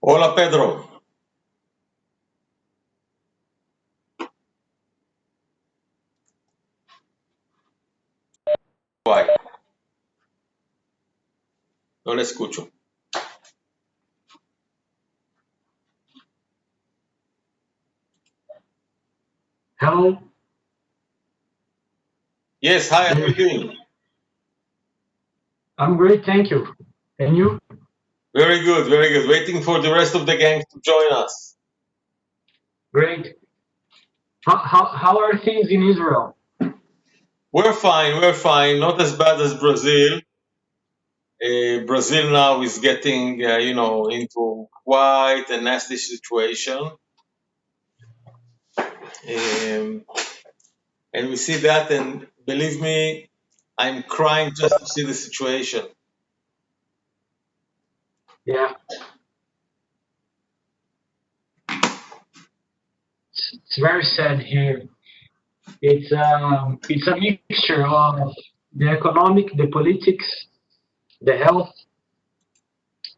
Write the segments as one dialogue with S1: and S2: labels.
S1: Hola, Pedro. Guay. No le escucho.
S2: Hello.
S1: Yes, hi, how are you doing?
S2: I'm great, thank you. And you?
S1: Very good, very good. Waiting for the rest of the gang to join us.
S2: Great. How are things in Israel?
S1: We're fine, we're fine. Not as bad as Brazil. Brazil now is getting, into quite a nasty situation. And we see that, and believe me, I'm crying just to see the situation.
S2: Yeah. It's very sad here. It's a mixture of the economic, the politics, the health.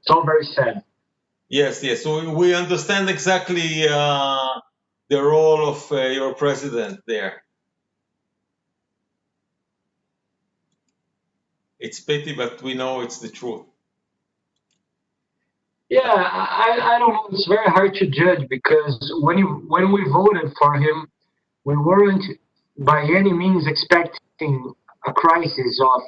S2: It's all very sad.
S1: Yes, yes. So we understand exactly the role of your president there. It's pity, but we know it's the truth.
S2: Yeah, I don't know. It's very hard to judge because when we voted for him, we weren't by any means expecting a crisis of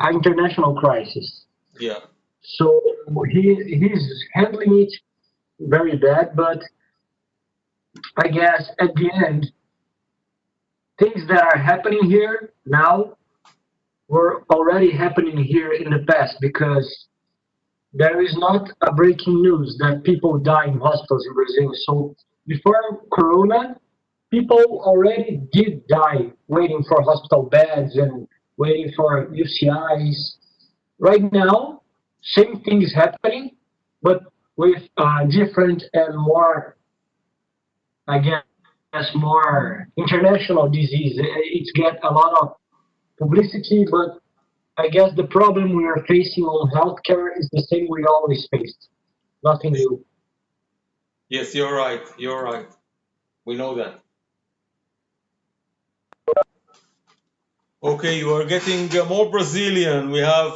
S2: an international crisis.
S1: Yeah.
S2: So he's handling it very bad, but I guess at the end, things that are happening here now were already happening here in the past because there is not a breaking news that people die in hospitals in Brazil. So before Corona, people already did die waiting for hospital beds and waiting for UCIs. Right now, same thing is happening, but with different and more, I guess, more international disease. It's get a lot of publicity, but I guess the problem we are facing on healthcare is the same we always faced. Nothing new.
S1: Yes, you're right. You're right. We know that. Okay, you are getting more Brazilian. We have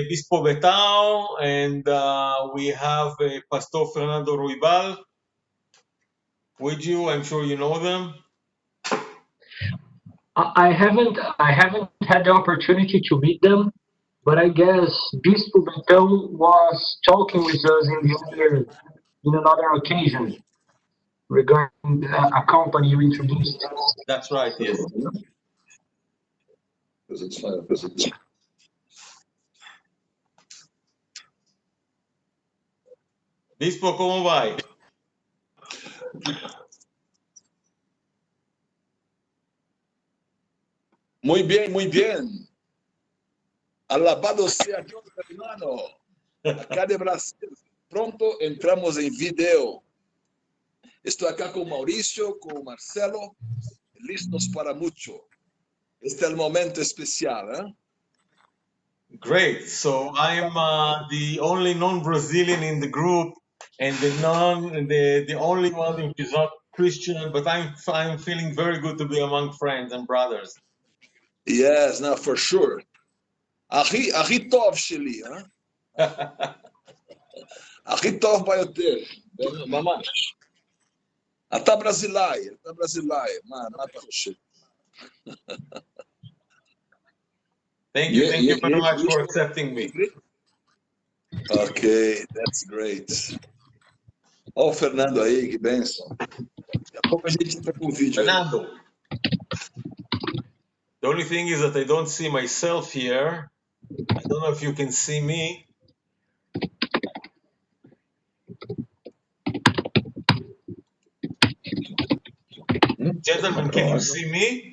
S1: Bispo Betão and we have Pastor Fernando Ruibal with you. I'm sure you know them.
S2: I haven't had the opportunity to meet them, but I guess Bispo Betão was talking with us in another occasion regarding a company you introduced.
S1: That's right, yes. Bispo, ¿cómo va?
S3: Muy bien, muy bien. Alabado sea Dios, hermano. Acá de Brasil. Pronto entramos en video. Estoy acá con Mauricio, con Marcelo, listos para mucho. Este es el momento especial, ¿eh?
S1: Great. So I'm the only non-Brazilian in the group, and the only one who is not Christian. But I'm feeling very good to be among friends and brothers.
S3: Yes, now for sure. Achi tov sheli, huh? Achi tov biyoter. ממש. אתה ברזילאי, מה אתה חושב?
S1: Thank you very much for accepting me.
S3: Okay, that's great. Ó o Fernando aí, que benção. Daqui a pouco a gente entra com o vídeo aí.
S1: Fernando. The only thing is that I don't see myself here. I don't know if you can see me. Gentlemen, can you see me?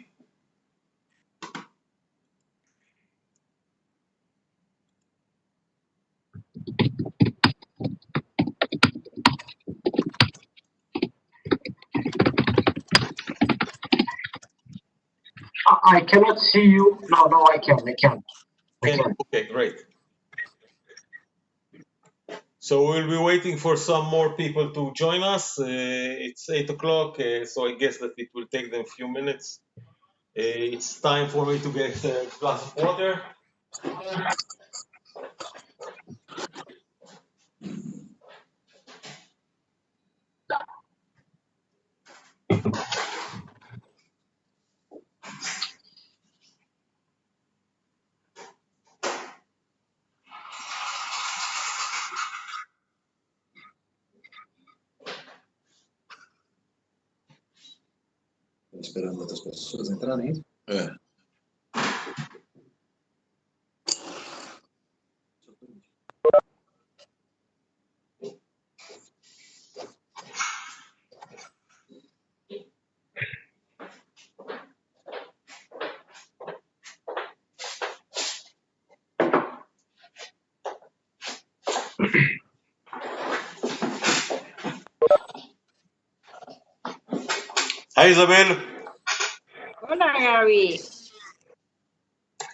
S2: I cannot see you. No, I can.
S1: Okay, great. So we'll be waiting for some more people to join us. It's 8 o'clock, so I guess that it will take them a few minutes. It's time for me to get a glass of water.
S3: Esperando outras pessoas entrarem, hein? É.
S1: Hi Isabel,
S4: Hola, Gaby.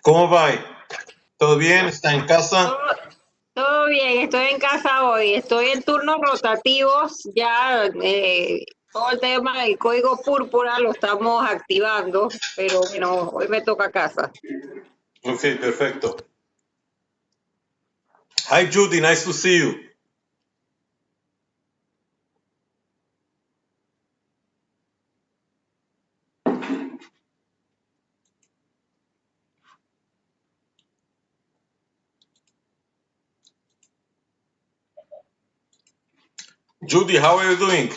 S1: ¿cómo va? ¿Todo bien? ¿Está en casa?
S4: Todo bien, estoy en casa hoy. Estoy en turnos rotativos. Ya todo el tema del código púrpura lo estamos activando, pero bueno, hoy me toca casa.
S1: Ok, perfecto. Hi Judy, nice to see you. Judy, how are you doing?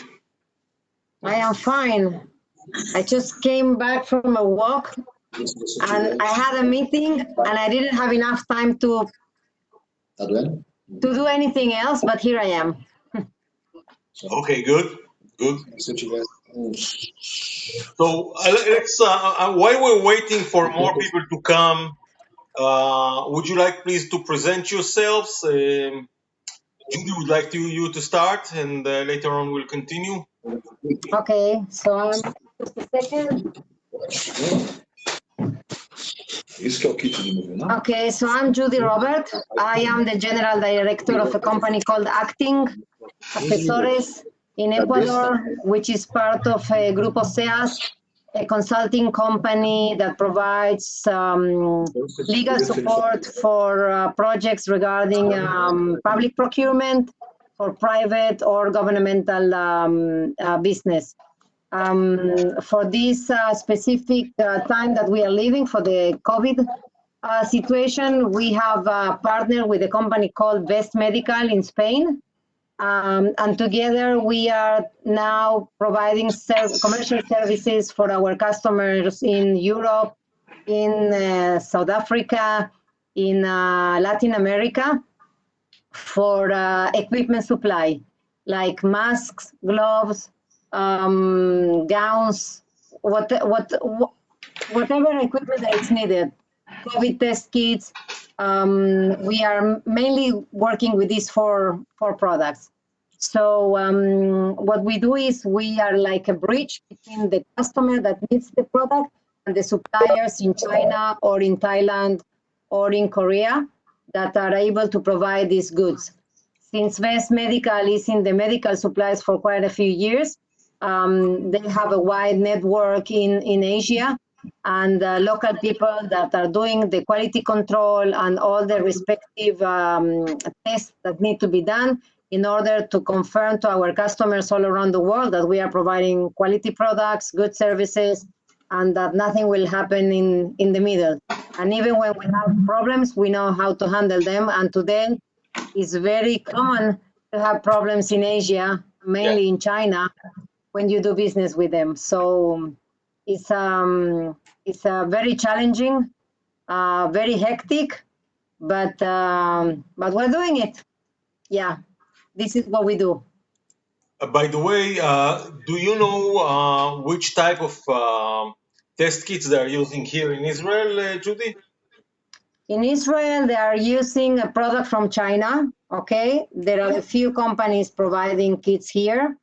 S4: I am fine. I just came back from a walk and I had a meeting and I didn't have enough time to do anything else, but here I am.
S1: Okay, good. So let's, while we're waiting for more people to come, would you like please to present yourselves? Judy would like you to start, and later on we'll continue.
S4: Okay, so I'm just a second. Okay, so I'm Judy Robert. I am the general director of a company called Acting Asesores in Ecuador, which is part of Grupo SEAS, a consulting company that provides legal support for projects regarding public procurement for private or governmental business. For this specific time that we are living, for the COVID situation, we have partnered with a company called Best Medical in Spain. And together we are now providing commercial services for our customers in Europe, in South Africa, in Latin America, for equipment supply, like masks, gloves, gowns, whatever equipment that is needed. COVID test kits. We are mainly working with these four products. So what we do is we are like a bridge between the customer that needs the product and the suppliers in China or in Thailand or in Korea that are able to provide these goods. Since Best Medical is in the medical supplies for quite a few years, they have a wide network in Asia and local people that are doing the quality control and all the respective tests that need to be done in order to confirm to our customers all around the world that we are providing quality products, good services, and that nothing will happen in the middle. And even when we have problems, we know how to handle them. And today it's very common to have problems in Asia, mainly in China, when you do business with them. So it's very challenging, very hectic, but we're doing it. Yeah, this is what we do.
S1: By the way, do you know which type of test kits they are using here in Israel, Judy?
S4: In Israel, they are using a product from China. Okay, there are a few companies providing kits here.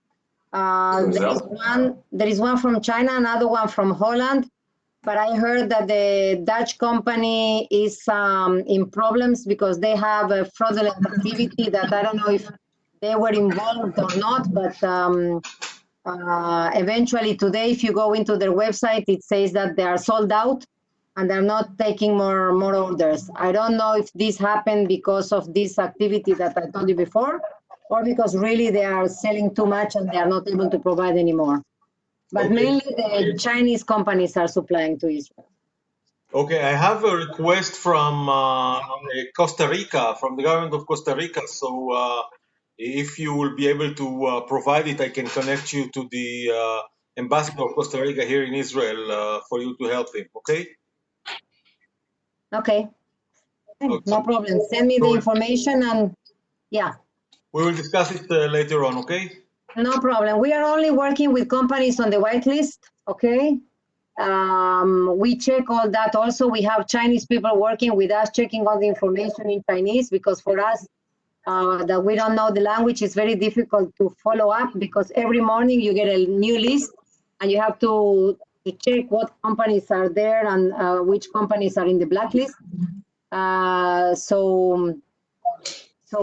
S4: There is one from China, another one from Holland, but I heard that the Dutch company is in problems because they have a fraudulent activity that I don't know if they were involved or not, but eventually today, if you go into their website, it says that they are sold out and they're not taking more orders. I don't know if this happened because of this activity that I told you before, or because really they are selling too much and they are not able to provide anymore. But mainly the Chinese companies are supplying to Israel.
S1: Okay, I have a request from Costa Rica, from the government of Costa Rica. So if you will be able to provide it, I can connect you to the ambassador of Costa Rica here in Israel for you to help him. Okay?
S4: Okay. No problem. Send me the information and yeah.
S1: We will discuss it later on, okay?
S4: No problem. We are only working with companies on the whitelist, okay? We check all that also. We have Chinese people working with us, checking all the information in Chinese, because for us, that we don't know the language, it's very difficult to follow up because every morning you get a new list and you have to check what companies are there and which companies are in the blacklist. So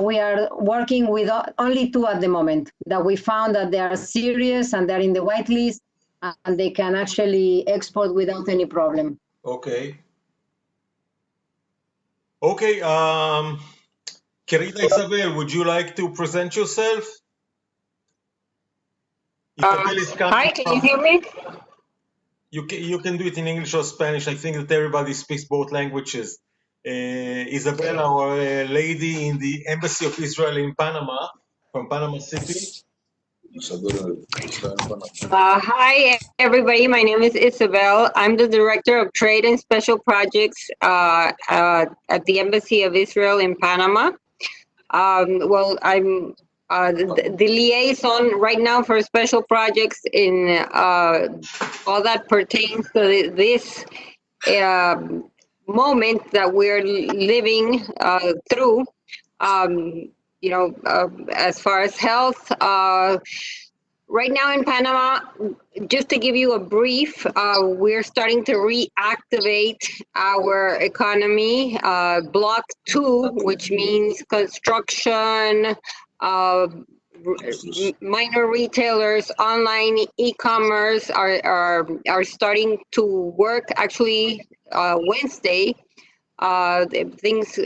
S4: we are working with only two at the moment that we found that they are serious and they're in the whitelist and they can actually export without any problem.
S1: Okay. Okay. Querida Isabel, would you like to present yourself? Isabel is coming
S5: Hi, can you hear me?
S1: You can do it in English or Spanish. I think that everybody speaks both languages. Isabel, our lady in the Embassy of Israel in Panama, from Panama City.
S5: Hi, everybody. My name is Isabel. I'm the Director of Trade and Special Projects at the Embassy of Israel in Panama. Well, I'm the liaison right now for special projects in all that pertains to this moment that we're living through. You know, as far as health, right now in Panama, just to give you a brief, we're starting to reactivate our economy. Block 2, which means construction, minor retailers, online e-commerce are starting to work. Actually, Wednesday, things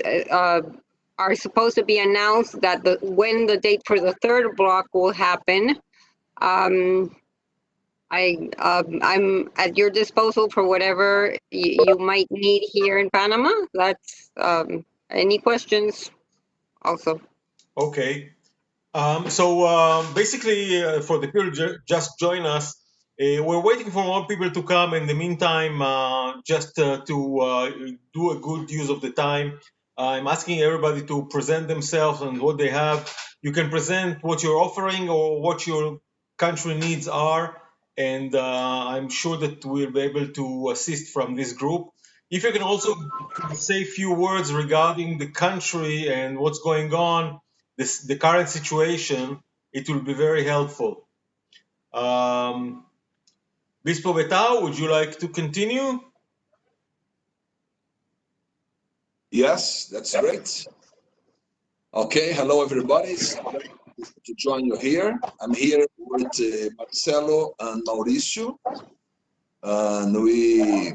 S5: are supposed to be announced that when the date for the third block will happen. I'm at your disposal for whatever you might need here in Panama. That's any questions also.
S1: Okay. Basically, for the people just join us, we're waiting for more people to come. In the meantime, just to do a good use of the time, I'm asking everybody to present themselves and what they have. You can present what you're offering or what your country needs are, and I'm sure that we'll be able to assist from this group. If you can also say a few words regarding the country and what's going on, the current situation, it will be very helpful. Bispo Betao, would you like to continue?
S3: Yes, that's great. Okay, hello everybody. It's great to join you here. I'm here with Marcelo and Mauricio, and we're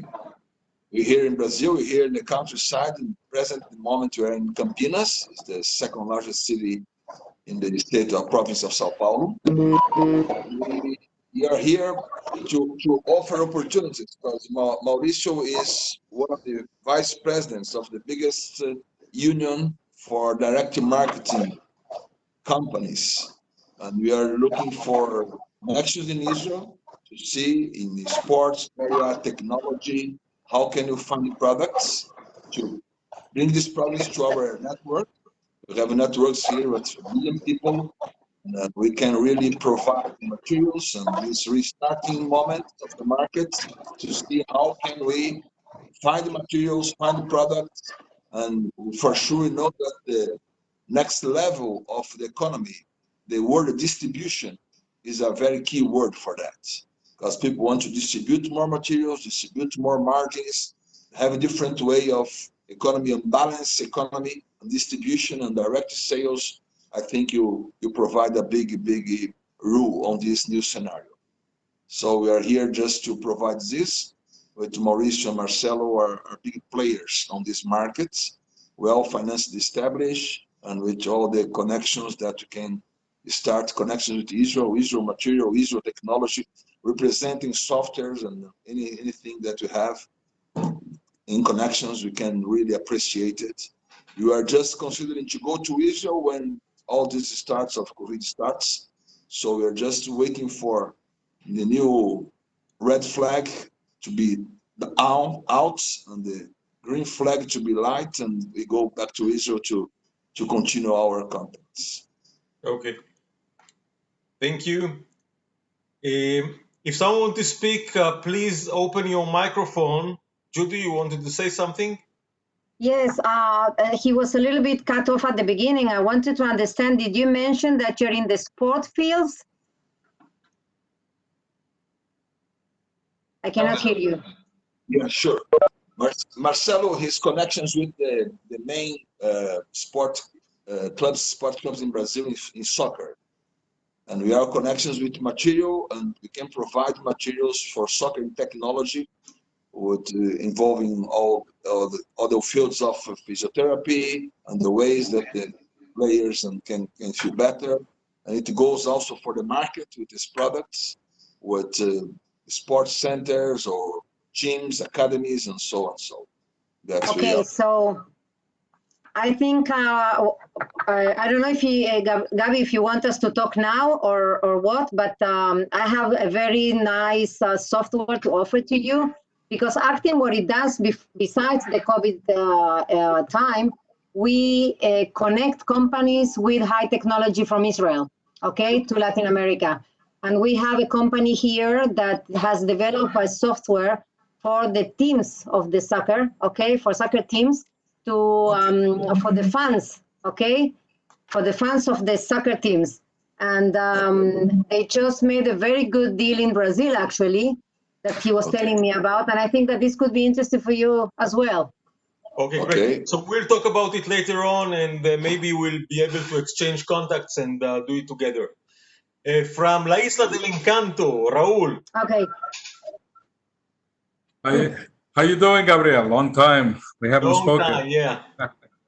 S3: here in Brazil. We're here in the countryside. In present moment, we're in Campinas. It's the second largest city in the state or province of Sao Paulo. We are here to offer opportunities because Mauricio is one of the vice presidents of the biggest union for direct marketing companies. And we are looking for connections in Israel to see in the sports area, technology, how can you find products to bring these products to our network. We have networks here with 1 million people. And we can really provide materials and this restarting moment of the market to see how can we find the materials, find the products, and for sure we know that the next level of the economy, the word distribution, is a very key word for that. Because people want to distribute more materials, distribute more margins, have a different way of economy and balanced economy and distribution and direct sales. I think you provide a big rule on this new scenario. So we are here just to provide this. With Mauricio and Marcelo are big players on these markets, well financed, established, and with all the connections that you can start connections with Israel material, Israel technology, representing softwares and anything that you have in connections, we can really appreciate it. You are just considering to go to Israel when all this starts, of COVID starts. So we're just waiting for the new red flag to be out and the green flag to be light, and we go back to Israel to continue our contacts.
S1: Okay. Thank you. If someone wants to speak, please open your microphone. Judy, you wanted to say something?
S4: Yes, he was a little bit cut off at the beginning. I wanted to understand, did you mention that you're in the sport fields? I cannot hear you.
S3: Yeah, sure. Marcelo, his connections with the main sport clubs in Brazil in soccer. And we have connections with material, and we can provide materials for soccer and technology with involving all the other fields of physiotherapy and the ways that the players can feel better. And it goes also for the market with these products, with sports centers or gyms, academies, and so on. So that's
S4: okay. So I think I don't know if Gabi, if you want us to talk now or what, but I have a very nice software to offer to you, because Acting, what it does besides the COVID time, we connect companies with high technology from Israel, okay, to Latin America. And we have a company here that has developed a software for the teams of the soccer, okay, for soccer teams, for the fans, okay, for the fans of the soccer teams. And they just made a very good deal in Brazil, actually, that he was telling me about. And I think that this could be interesting for you as well.
S1: Okay, great. So we'll talk about it later on, and maybe we'll be able to exchange contacts and do it together. From La Isla del Encanto, Raul.
S4: Okay.
S6: Hi. How you doing, Gabriel? Long time. We haven't spoken.
S1: Long time, yeah.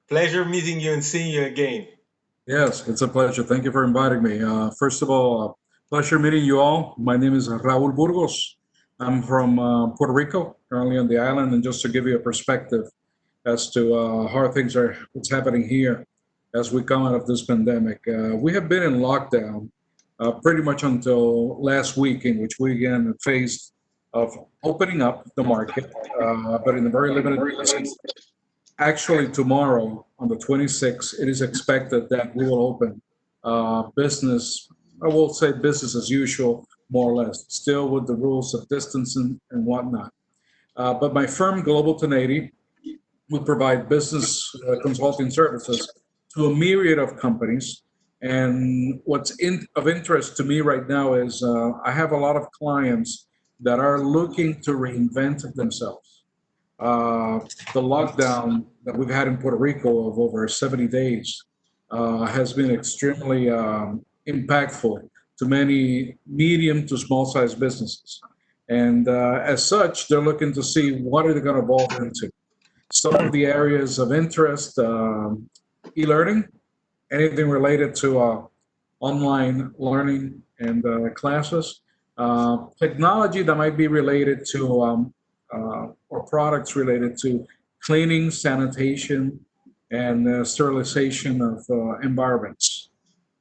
S1: Pleasure meeting you and seeing you again.
S6: Yes, it's a pleasure. Thank you for inviting me. First of all, pleasure meeting you all. My name is Raul Burgos. I'm from Puerto Rico, currently on the island, and just to give you a perspective as to how things are, what's happening here as we come out of this pandemic. We have been in lockdown pretty much until last week, in which we again faced of opening up the market, but in a very limited basis. Actually, tomorrow on the 26th, it is expected that we will open business, I will say business as usual, more or less, still with the rules of distancing and whatnot. But my firm, Global 1080, we provide business consulting services to a myriad of companies. And what's of interest to me right now is I have a lot of clients that are looking to reinvent themselves. The lockdown that we've had in Puerto Rico of over 70 days has been extremely impactful to many medium to small sized businesses. And as such, they're looking to see what are they going to evolve into. Some of the areas of interest, e-learning, anything related to online learning and classes, technology that might be related to or products related to cleaning, sanitation, and sterilization of environments.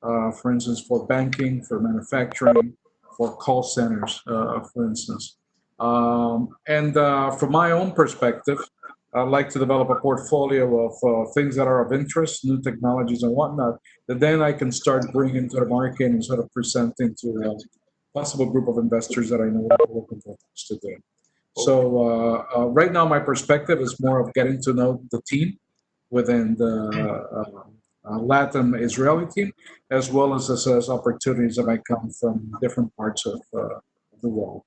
S6: For instance, for banking, for manufacturing, for call centers, for instance. From my own perspective, I'd like to develop a portfolio of things that are of interest, new technologies and whatnot, that then I can start bringing to the market and sort of presenting to a possible group of investors that I know are looking for things to do. So right now, my perspective is more of getting to know the team within the LATAM Israeli team, as well as opportunities that might come from different parts of the world.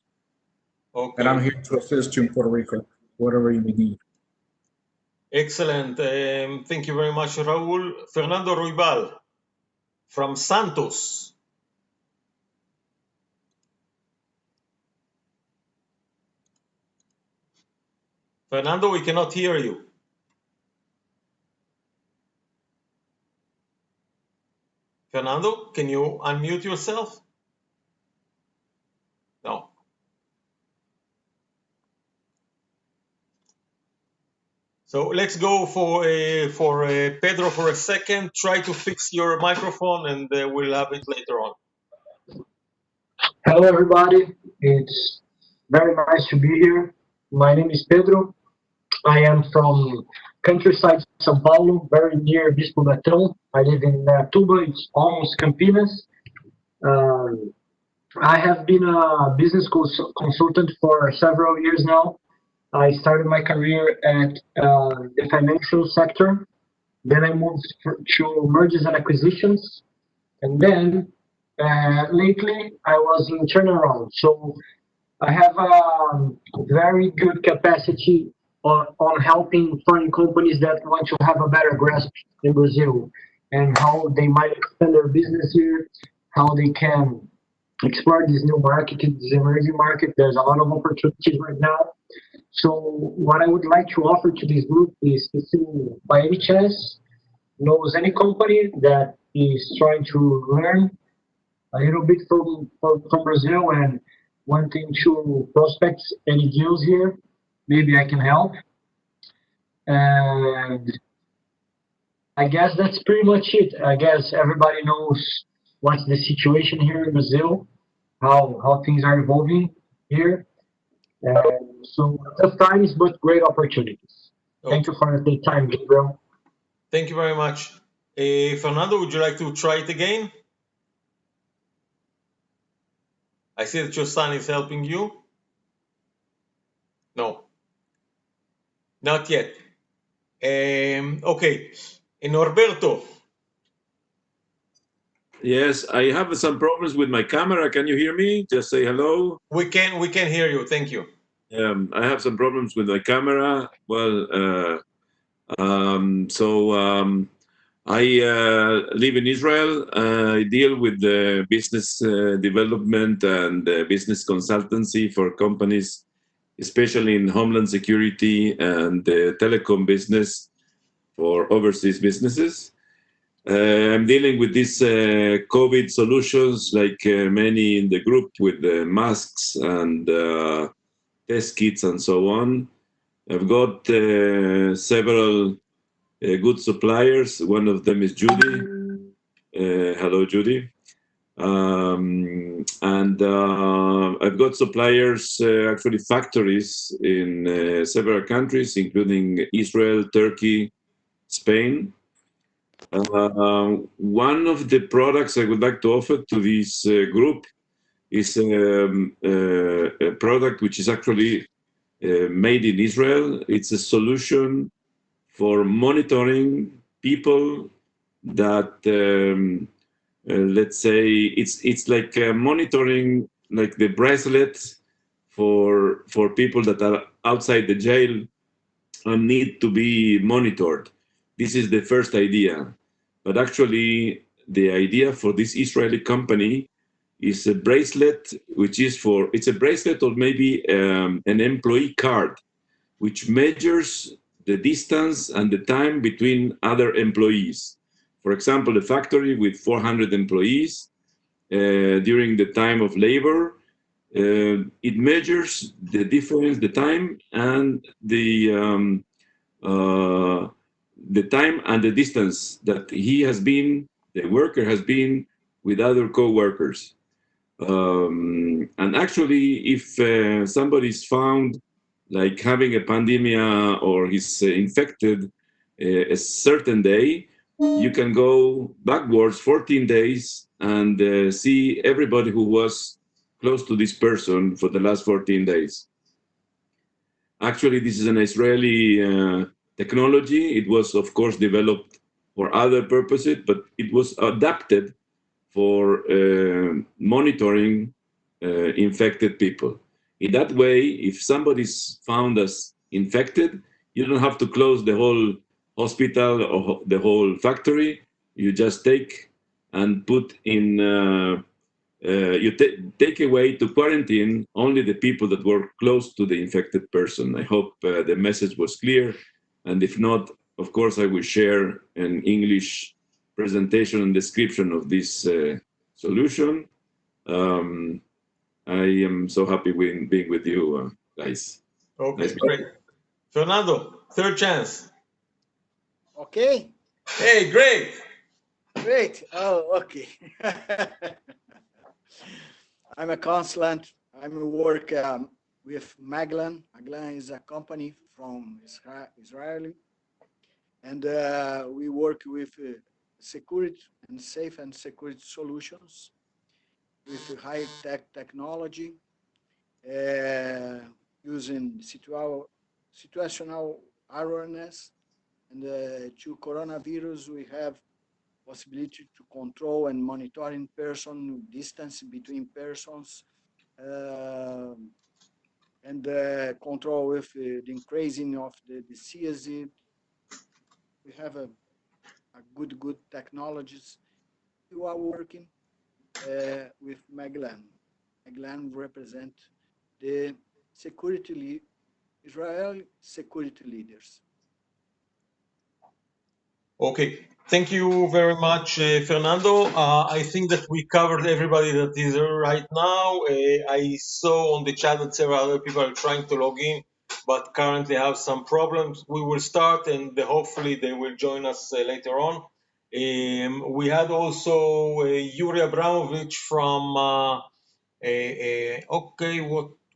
S1: Okay.
S6: And I'm here to assist you in Puerto Rico, whatever you may need.
S1: Excellent. Thank you very much, Raul. Fernando Ruibal from Santos. Fernando, we cannot hear you. Fernando, can you unmute yourself? No. So let's go for Pedro for a second. Try to fix your microphone, and we'll have it later on.
S2: Hello, everybody. It's very nice to be here. My name is Pedro. I am from countryside São Paulo, very near Bispo Betão. I live in Tuba. It's almost Campinas. I have been a business consultant for several years now. I started my career at the financial sector. Then I moved to mergers and acquisitions. And then lately I was in turnaround. So I have a very good capacity on helping foreign companies that want to have a better grasp in Brazil and how they might expand their business here, how they can explore this new market, this emerging market. There's a lot of opportunities right now. So what I would like to offer to this group is if you, by any chance, knows any company that is trying to learn a little bit from Brazil and wanting to prospect any deals here, maybe I can help. And I guess that's pretty much it. I guess everybody knows what's the situation here in Brazil, how things are evolving here. So tough times, but great opportunities.
S1: Okay.
S2: Thank you for the time, Gabriel.
S1: Thank you very much. Fernando, would you like to try it again? I see that your son is helping you. No, not yet. Okay, Norberto.
S7: Yes, I have some problems with my camera. Can you hear me? Just say hello.
S1: We can hear you. Thank you.
S7: I have some problems with my camera. Well, I live in Israel. I deal with business development and business consultancy for companies, especially in homeland security and telecom business for overseas businesses. I'm dealing with these COVID solutions like many in the group with masks and test kits and so on. I've got several good suppliers. One of them is Judy. Hello, Judy. I've got suppliers, actually factories in several countries, including Israel, Turkey, Spain. One of the products I would like to offer to this group is a product which is actually made in Israel. It's a solution for monitoring people that let's say it's like monitoring like the bracelet for people that are outside the jail and need to be monitored. This is the first idea, but actually the idea for this Israeli company is a bracelet which is for it's a bracelet or maybe an employee card which measures the distance and the time between other employees. For example, a factory with 400 employees during the time of labor, it measures the difference, the time, and the time and the distance that he has been, the worker has been with other co-workers. And actually, if somebody is found like having a pandemia or he's infected a certain day, you can go backwards 14 days and see everybody who was close to this person for the last 14 days. Actually, this is an Israeli technology. It was, of course, developed for other purposes, but it was adapted for monitoring infected people. In that way, if somebody's found as infected, you don't have to close the whole hospital or the whole factory. You just take and put in, you take away to quarantine only the people that were close to the infected person. I hope the message was clear. And if not, of course, I will share an English presentation and description of this solution. I am so happy being with you guys.
S1: Okay,
S7: Nice
S1: great. Fernando, third chance.
S8: Okay,
S1: Hey, great.
S8: great. Oh, okay. I'm a consultant. I'm work with Maglan. Maglan is a company from Israel, and we work with security and safe and security solutions with high-tech technology, using situational awareness. And to coronavirus, we have possibility to control and monitoring person distance between persons, and control with the increasing of the disease. We have a good technologies. We are working with Maglan. Maglan represent the Israeli security leaders.
S1: Okay, thank you very much, Fernando. I think that we covered everybody that is here right now. I saw on the chat that several other people are trying to log in, but currently have some problems. We will start, and hopefully they will join us later on. We had also Yuri Abramovich from. Okay,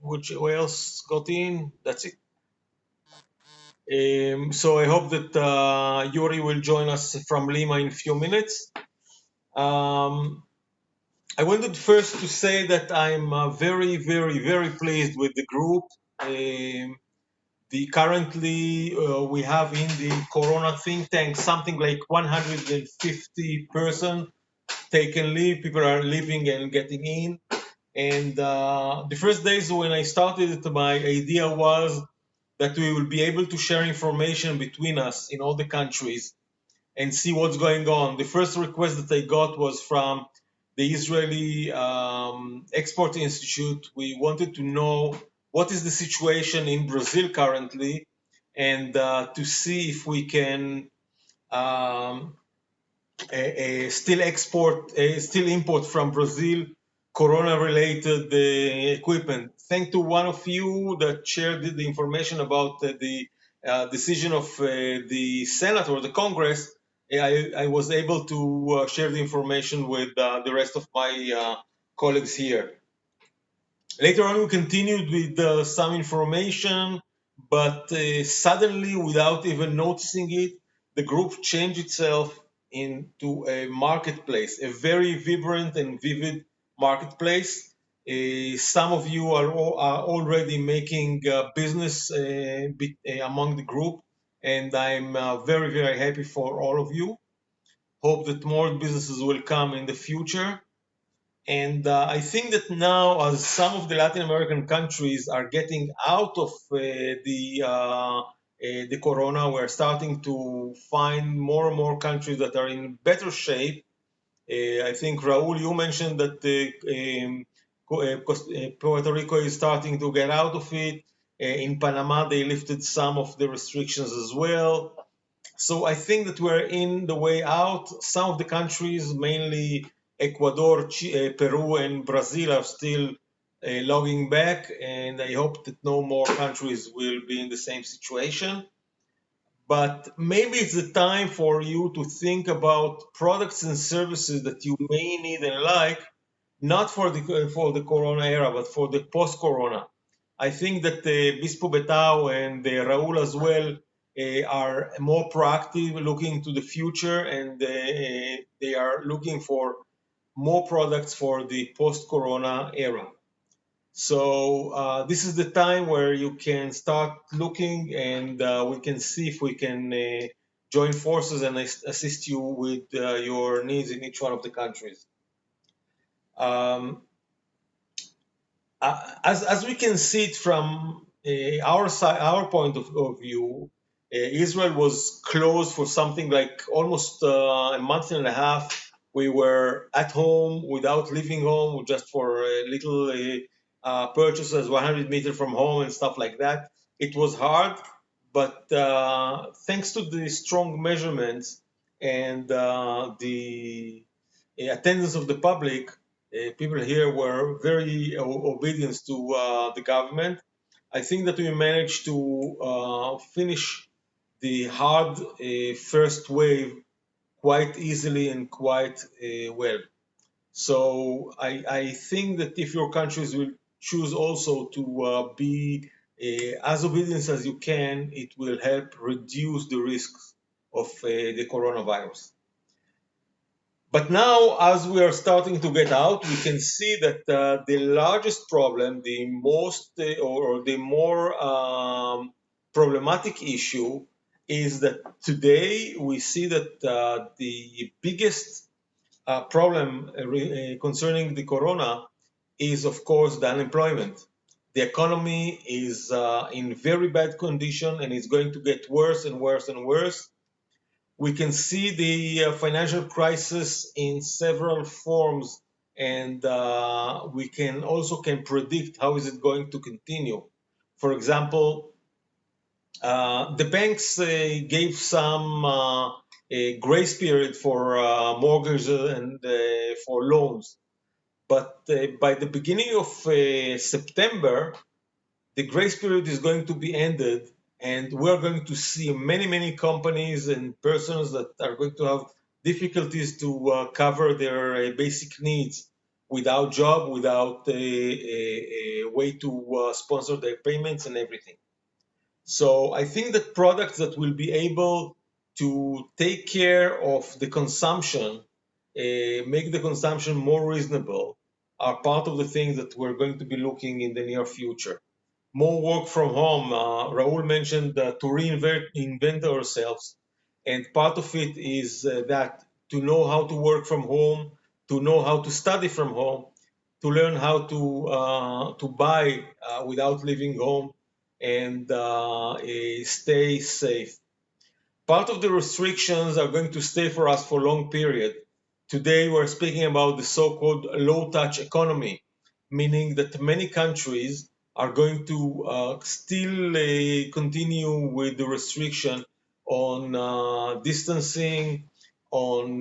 S1: who else got in? That's it. So I hope that Yuri will join us from Lima in a few minutes. I wanted first to say that I'm very, very, very pleased with the group. Currently we have in the Corona Think Tank something like 150 person taken leave. People are leaving and getting in. And the first days when I started it, my idea was that we will be able to share information between us in all the countries and see what's going on. The first request that I got was from the Israeli Export Institute. We wanted to know what is the situation in Brazil currently, and to see if we can um, still import from Brazil corona-related equipment. Thanks to one of you that shared the information about the decision of the Senate or the Congress. I was able to share the information with the rest of my colleagues here. Later on, we continued with some information, but suddenly, without even noticing it, the group changed itself into a marketplace, a very vibrant and vivid marketplace. Some of you are already making business among the group, and I'm very, very happy for all of you. Hope that more businesses will come in the future. And I think that now, as some of the Latin American countries are getting out of the corona, we're starting to find more and more countries that are in better shape. I think, Raul, you mentioned that Puerto Rico is starting to get out of it. In Panama, they lifted some of the restrictions as well. So I think that we're in the way out. Some of the countries, mainly Ecuador, Peru, and Brazil, are still logging back, and I hope that no more countries will be in the same situation. But maybe it's the time for you to think about products and services that you may need and like, not for the Corona era, but for the post-Corona. I think that Bispo Betao and Raul as well are more proactive, looking to the future, and they are looking for more products for the post-Corona era. So this is the time where you can start looking, and we can see if we can join forces and assist you with your needs in each one of the countries. As we can see it from our side, our point of view, Israel was closed for something like almost a month and a half. We were at home without leaving home, just for little purchases 100 meters from home and stuff like that. It was hard, but thanks to the strong measurements and the attendance of the public, people here were very obedient to the government. I think that we managed to finish the hard first wave quite easily and quite well. So I think that if your countries will choose also to be as obedient as you can, it will help reduce the risks of the coronavirus. But now, as we are starting to get out, we can see that the largest problem, the most or the more problematic issue, is that today we see that the biggest problem concerning the corona is, of course, the unemployment. The economy is in very bad condition, and it's going to get worse and worse and worse. We can see the financial crisis in several forms, and we can also predict how is it going to continue. For example, the banks gave some grace period for mortgages and for loans, but by the beginning of September, the grace period is going to be ended, and we're going to see many, many companies and persons that are going to have difficulties to cover their basic needs without job, without a way to sponsor their payments and everything. So I think that products that will be able to take care of the consumption, make the consumption more reasonable, are part of the things that we're going to be looking in the near future. More work from home. Raul mentioned to reinvent ourselves, and part of it is that to know how to work from home, to know how to study from home, to learn how to buy without leaving home, and stay safe. Part of the restrictions are going to stay for us for a long period. Today, we're speaking about the so-called low-touch economy, meaning that many countries are going to still continue with the restriction on distancing, on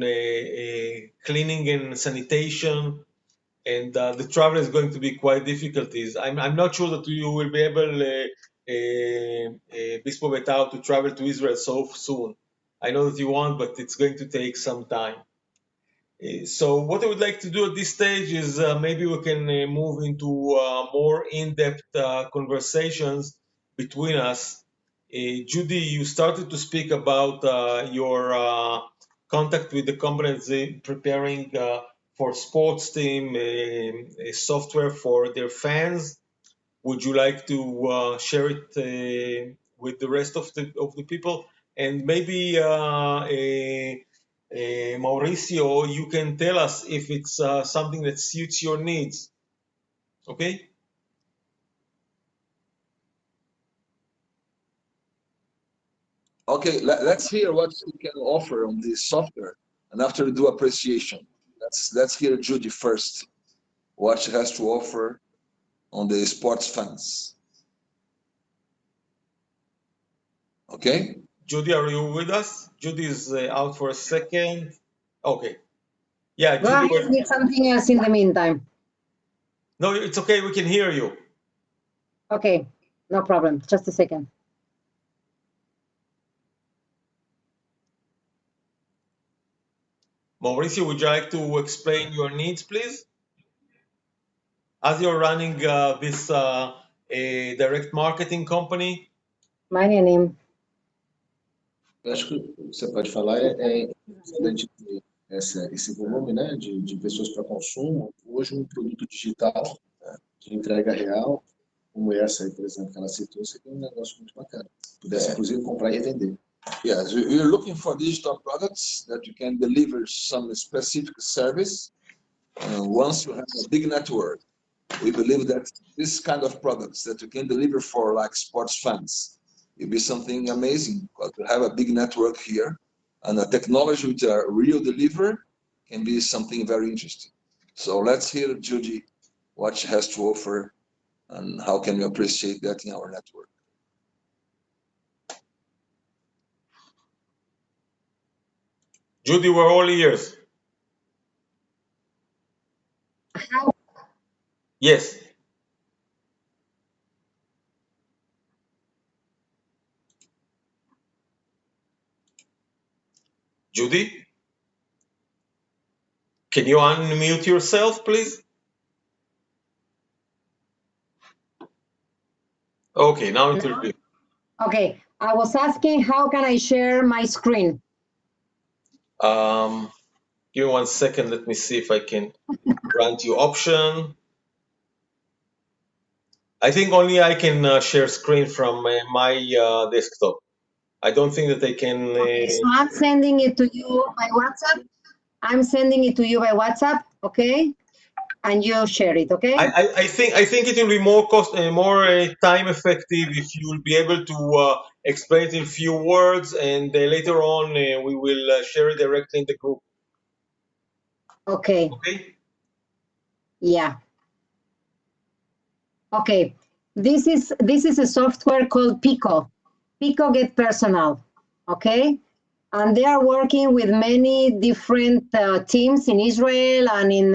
S1: cleaning and sanitation, and the travel is going to be quite difficulties. I'm not sure that you will be able, Bispo Betao, to travel to Israel so soon. I know that you want, but it's going to take some time. So what I would like to do at this stage is maybe we can move into more in-depth conversations between us. Judy, you started to speak about your contact with the company that's preparing for sports team software for their fans. Would you like to share it with the rest of the people? And maybe Mauricio, you can tell us if it's something that suits your needs. Okay.
S3: Okay, let's hear what we can offer on this software, and after we do appreciation. Let's hear Judy first, what she has to offer on the sports funds. Okay?
S1: Judy, are you with us? Judy is out for a second. Okay. Yeah,
S4: Go
S1: Judy.
S4: ahead with something else in the meantime.
S1: No, it's okay. We can hear you.
S4: Okay, no problem. Just a second.
S1: Mauricio, would you like to explain your needs, please? As you're running this a direct marketing company.
S4: My name.
S9: Eu acho que o que você pode falar é importante ter esse volume, né, de pessoas para consumo. Hoje, um produto digital, né, de entrega real, como essa aí, por exemplo, que ela citou, seria um negócio muito bacana. Pudesse, inclusive, comprar e revender.
S3: Yes, you're looking for digital products that you can deliver some specific service. Once you have a big network, we believe that this kind of products that you can deliver for like sports fans will be something amazing, because we have a big network here, and the technology with a real deliver can be something very interesting. So let's hear Judy, what she has to offer and how can we appreciate that in our network.
S1: Judy, we're all ears. Yes. Judy, can you unmute yourself, please? Okay, now it will be.
S4: Okay, I was asking how can I share my screen?
S1: Give me 1 second. Let me see if I can grant you option. I think only I can share screen from my desktop. I don't think that they can.
S4: Okay, so I'm sending it to you by WhatsApp. I'm sending it to you by WhatsApp, okay? And you share it, okay?
S1: I think it will be more time effective if you will be able to explain it in few words, and later on we will share it directly in the group.
S4: Okay.
S1: Okay.
S4: Yeah. Okay. This is a software called Pico. Pico Get Personal. Okay. And they are working with many different teams in Israel and in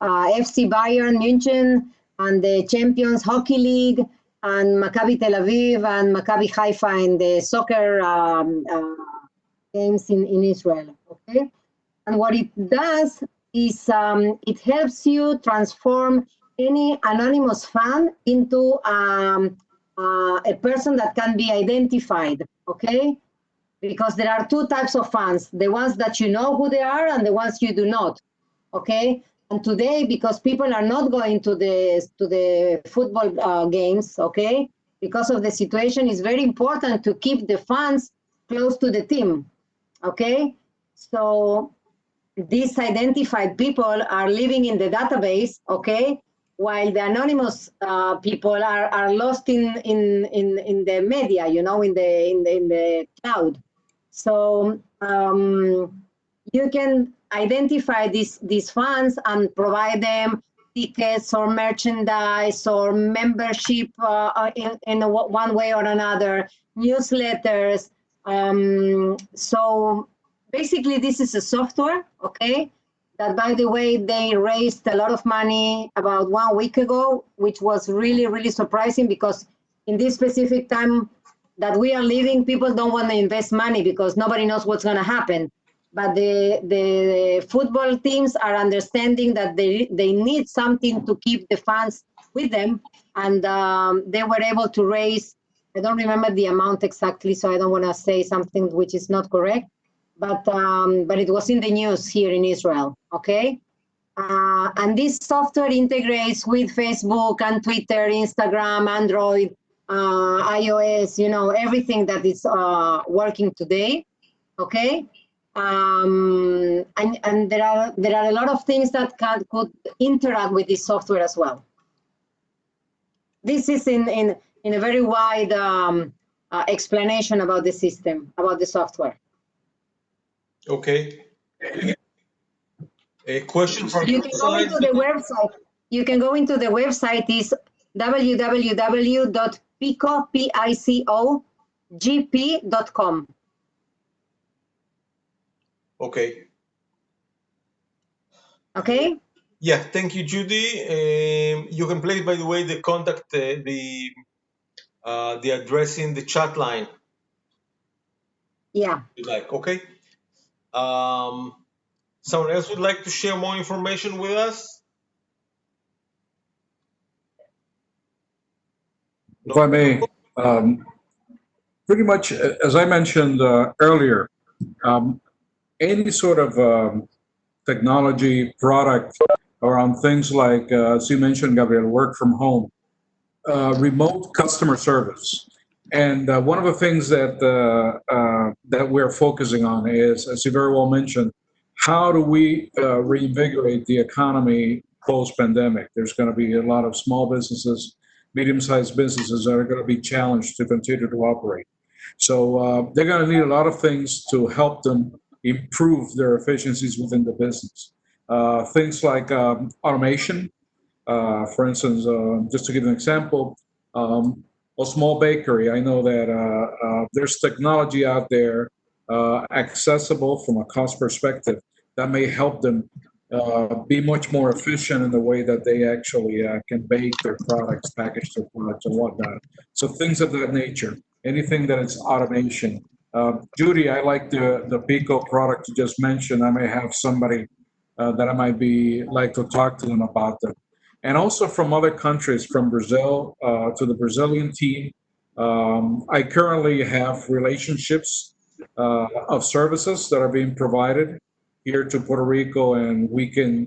S4: FC Bayern München and the Champions Hockey League and Maccabi Tel Aviv and Maccabi Haifa in the soccer games in Israel. Okay. And what it does is it helps you transform any anonymous fan into a person that can be identified. Okay. Because there are two types of fans, the ones that you know who they are and the ones you do not, okay? And today, because people are not going to the football games, okay? Because of the situation, it's very important to keep the fans close to the team, okay? So these identified people are living in the database, okay? While the anonymous people are lost in the media, you know, in the cloud. So you can identify these fans and provide them tickets or merchandise or membership in one way or another, newsletters. So basically, this is a software, okay, that, by the way, they raised a lot of money about 1 week ago, which was really, really surprising because in this specific time that we are living, people don't want to invest money because nobody knows what's going to happen. But the football teams are understanding that they need something to keep the fans with them. And they were able to raise, I don't remember the amount exactly, so I don't want to say something which is not correct. But it was in the news here in Israel, okay? And this software integrates with Facebook and Twitter, Instagram, Android, iOS, everything that is working today. Okay. And there are a lot of things that could interact with this software as well. This is in a very wide explanation about the system, about the software.
S1: Okay. A question from
S4: You
S1: your
S4: can go
S1: side?
S4: into the website. You can go into the website. Is www.picogp.com.
S1: Okay.
S4: Okay.
S1: Yeah, thank you, Judy. You can place, by the way, the contact, the address in the chat line.
S4: Yeah.
S1: If you like, okay. Someone else would like to share more information with us?
S6: If I may, pretty much, as I mentioned earlier, any sort of technology product around things like, as you mentioned, Gabriel, work from home, remote customer service. And one of the things that that we're focusing on is, as you very well mentioned, how do we reinvigorate the economy post-pandemic? There's going to be a lot of small businesses, medium-sized businesses that are going to be challenged to continue to operate. So they're going to need a lot of things to help them improve their efficiencies within the business. Things like automation, for instance, just to give an example, a small bakery. I know that there's technology out there accessible from a cost perspective that may help them be much more efficient in the way that they actually can bake their products, package their products, and whatnot. So things of that nature. Anything that is automation. Judy, I like the Pico product you just mentioned. I may have somebody that I might be like to talk to them about that. And also from other countries, from Brazil to the Brazilian team. I currently have relationships of services that are being provided here to Puerto Rico, and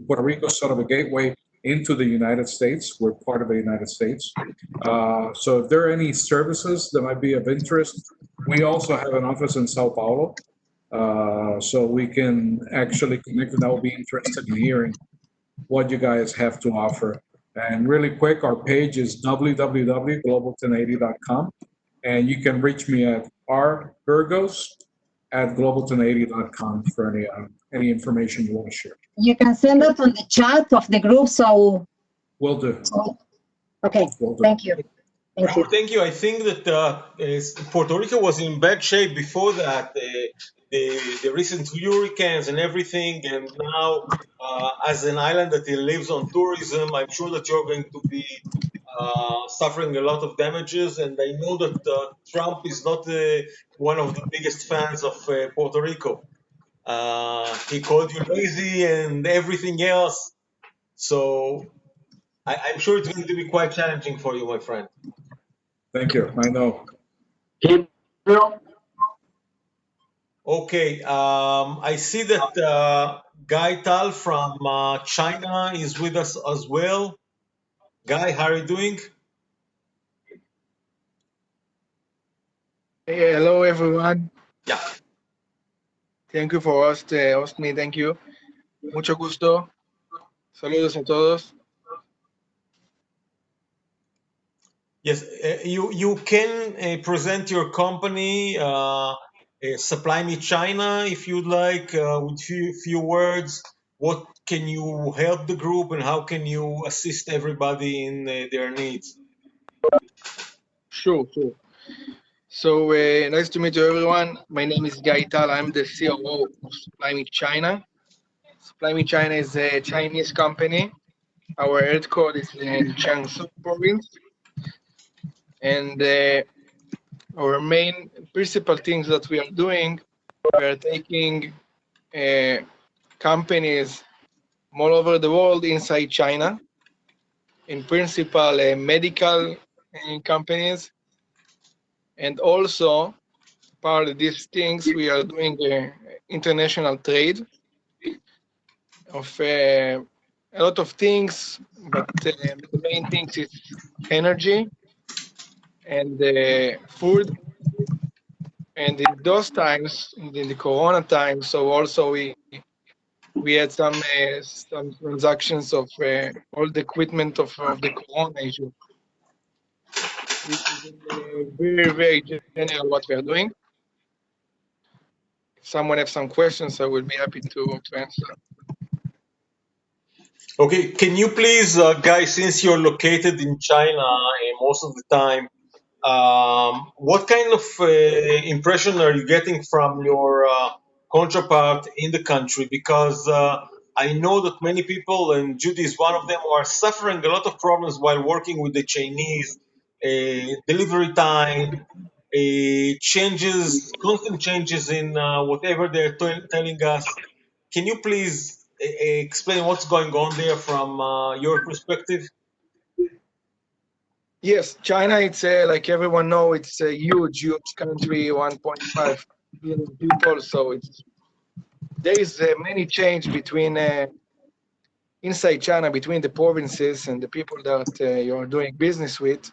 S6: Puerto Rico is sort of a gateway into the United States. We're part of the United States. So if there are any services that might be of interest, we also have an office in Sao Paulo. So we can actually connect, and I will be interested in hearing what you guys have to offer. And really quick, our page is www.global1080.com. And you can reach me at rburgos@global1080.com for any information you want to share.
S4: You can send it on the chat of the group. So.
S6: Will do.
S4: Okay.
S6: Will do.
S4: Thank you. Thank you.
S1: Thank you. I think that Puerto Rico was in bad shape before that, the recent hurricanes and everything. And now, as an island that lives on tourism, I'm sure that you're going to be suffering a lot of damages. And I know that Trump is not one of the biggest fans of Puerto Rico. He called you lazy and everything else. So I'm sure it's going to be quite challenging for you, my friend.
S6: Thank you. I know.
S2: Gabriel?
S1: Okay, I see that Guy Tal from China is with us as well. Guy, how are you doing?
S10: Hey, hello everyone.
S1: Yeah.
S10: Thank you for host me. Thank you. Mucho gusto. Saludos a todos.
S1: Yes, you can present your company, Supply Me China, if you'd like, with few words. What can you help the group, and how can you assist everybody in their needs?
S10: Sure. So nice to meet you, everyone. My name is Guy Tal. I'm the COO of Supply Me China. Supply Me China is a Chinese company. Our headquarters is in Jiangsu province, and our main principal things that we are doing, we are taking companies all over the world inside China. In principal, medical companies, and also part of these things we are doing international trade of a lot of things, but the main thing is energy and food. And in those times, in the Corona times, so also we had some transactions of all the equipment of the Corona issue. This is very general what we are doing. If someone has some questions, I will be happy to answer.
S1: Okay, can you please, guys, since you're located in China most of the time, what kind of impression are you getting from your counterpart in the country? Because I know that many people, and Judy is one of them, are suffering a lot of problems while working with the Chinese. Delivery time, changes, constant changes in whatever they're telling us. Can you please explain what's going on there from your perspective?
S10: Yes, China, it's like everyone know, it's a huge country, 1.5 billion people. So there is many change between inside China, between the provinces and the people that you're doing business with.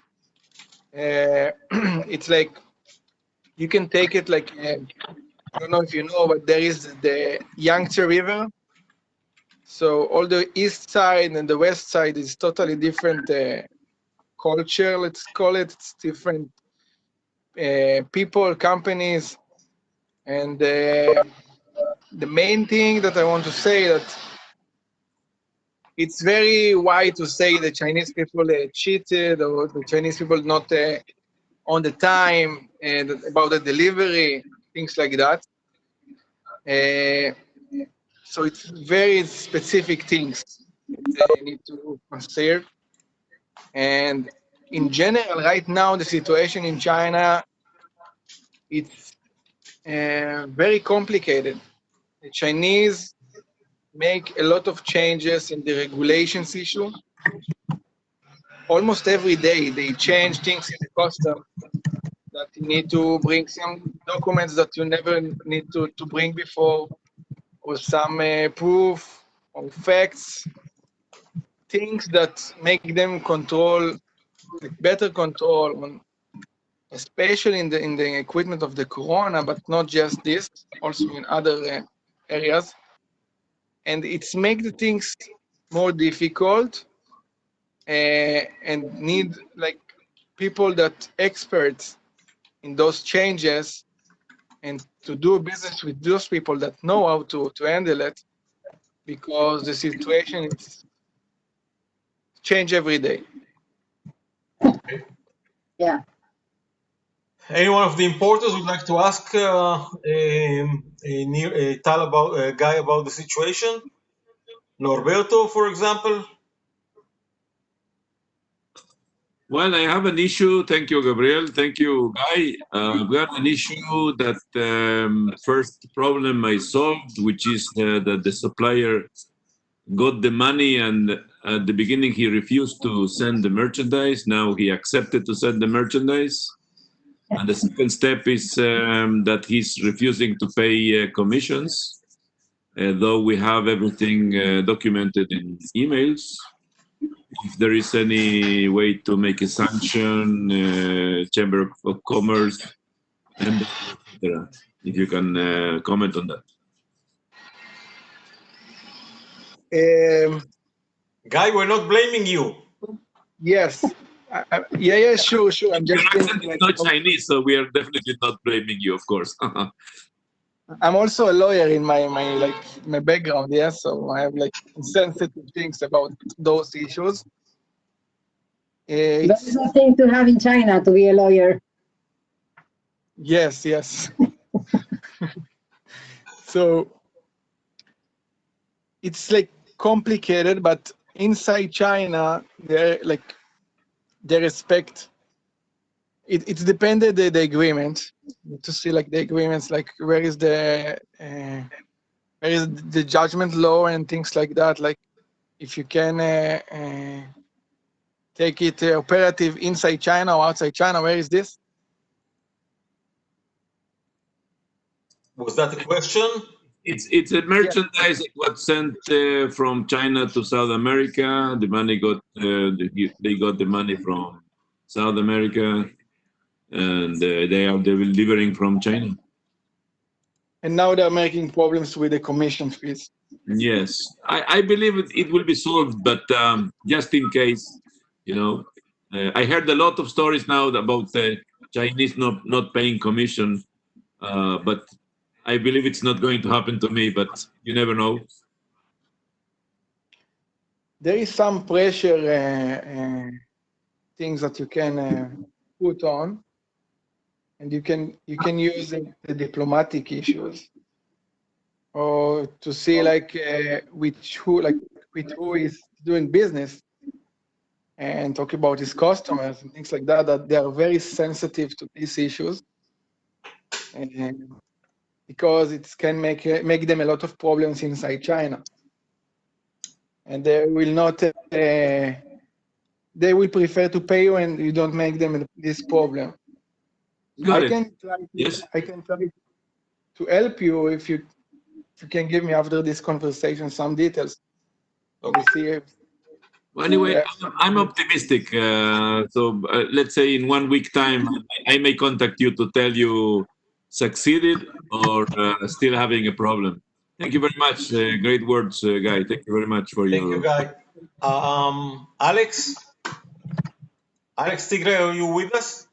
S10: It's like you can take it like I don't know if you know, but there is the Yangtze River. So all the east side and the west side is totally different culture, let's call it. It's different people, companies, and the main thing that I want to say that it's very wide to say the Chinese people cheated or the Chinese people not on the time and about the delivery, things like that. So it's very specific things that they need to consider. And in general, right now, the situation in China, it's very complicated. The Chinese make a lot of changes in the regulations issue. Almost every day, they change things in the custom that you need to bring some documents that you never need to bring before, or some proof or facts, things that make them control, better control on, especially in the equipment of the Corona, but not just this, also in other areas. And it's make the things more difficult and need like people that experts in those changes and to do business with those people that know how to handle it, because the situation is change every day.
S4: Yeah.
S1: Any one of the importers would like to ask Tal about Guy about the situation? Norberto, for example.
S7: Well, I have an issue. Thank you, Gabriel. Thank you, Guy. We have an issue that first problem I solved, which is that the supplier got the money and at the beginning he refused to send the merchandise. Now he accepted to send the merchandise. And the second step is that he's refusing to pay commissions, though we have everything documented in emails. If there is any way to make a sanction, Chamber of Commerce, and etc. If you can comment on that.
S1: Guy, we're not blaming you.
S10: Yes. Yeah, sure. I'm just
S7: Your accent
S10: thinking
S7: is not Chinese, so we are definitely not blaming you, of course.
S10: I'm also a lawyer in my background, yeah, so I have like sensitive things about those issues.
S4: That's the thing to have in China, to be a lawyer.
S10: Yes. So it's like complicated, but inside China, they respect. It's depended the agreement to see like the agreements, like where is the judgment law and things like that. Like if you can take it operative inside China or outside China, where is this?
S1: Was that a question?
S7: It's a merchandise that was sent from China to South America. The money got they got the money from South America, and they are delivering from China.
S10: And now they're making problems with the commission fees.
S7: Yes, I believe it will be solved, but just in case, you know, I heard a lot of stories now about Chinese not paying commission, but I believe it's not going to happen to me, but you never know.
S10: There is some pressure things that you can put on, and you can use the diplomatic issues, or to see like with who is doing business, and talk about his customers and things like that. That they are very sensitive to these issues, and because it can make them a lot of problems inside China, and they will not. They will prefer to pay you, and you don't make them this problem.
S7: Got it.
S10: Yes. I can try to help you if you can give me after this conversation some details.
S7: Okay.
S10: See
S7: well, anyway, I'm optimistic. So let's say in 1 week time, I may contact you to tell you succeeded or still having a problem. Thank you very much. Great words, Guy. Thank you very much for your.
S1: Thank you, Guy. Alex Tigre, are you with us?